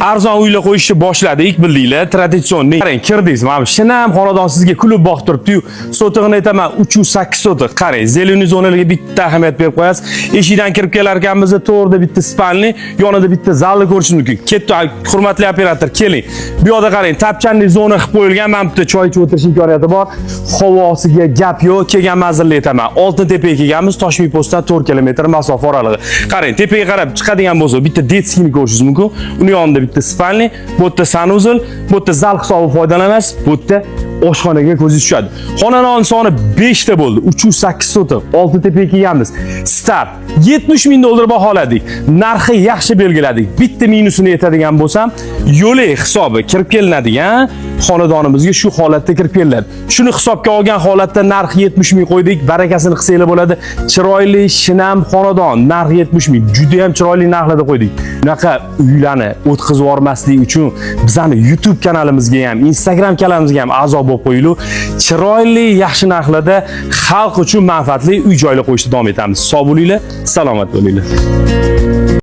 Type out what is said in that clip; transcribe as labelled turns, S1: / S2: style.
S1: arzon uylar qo'yishni boshladik, bildinglar, traditsion. Qarang, kirdingiz, mana shinam xonadon sizga kulib boqib turibdi-yu, sotig'ini aytaman 308 sotiq. Qarang, zelenuy zonalarga bitta ahamiyat berib qo'yasiz. Eshikdan kirib kelar ekanmiz, to'g'rida bitta spalni, yonida bitta zalni ko'rishingiz mumkin. Ketdi, hurmatli operator, keling. Bu yoqda qarang, tapchanli zona qilib qo'yilgan, mana bitta choy ichib o'tirish imkoniyati bor. Havosiga gap yo'q, kelgan manzilni aytaman. Oltin tepaga kelganmiz, Toshkent postdan 4 kilometr masofa oralig'i. Qarang, tepaga qarab chiqadigan bo'lsa, bitta detskini ko'rishingiz mumkin. Uni yonida bitta spalni, bu yerda sanuzl, bu yerda zal hisobi foydalanasiz, bu yerda oshxonaga ko'zingiz tushadi. Xonadon soni 5 ta bo'ldi, 308 sotiq. Oltin tepaga kelganmiz. Start $70 ming baholadik. Narxi yaxshi belgiladik. Bitta minusini aytadigan bo'lsam, yo'lak hisobi kirib kelinadigan xonadonimizga shu holatda kirib kelinadi. Shuni hisobga olgan holatda narx 70 ming qo'ydik. Barakasini qilsanglar bo'ladi. Chiroyli, shinam xonadon, narx 70 ming. Juda ham chiroyli narxlarda qo'ydik. Bunaqa uylarni o'tkazib yubormaslik uchun bizani YouTube kanalimizga ham, Instagram kanalimizga ham a'zo bo'lib qo'yinglar. Chiroyli, yaxshi narxlarda xalq uchun manfaatli uy-joylar qo'yishda davom etamiz. Sog' bo'linglar, salomat bo'linglar.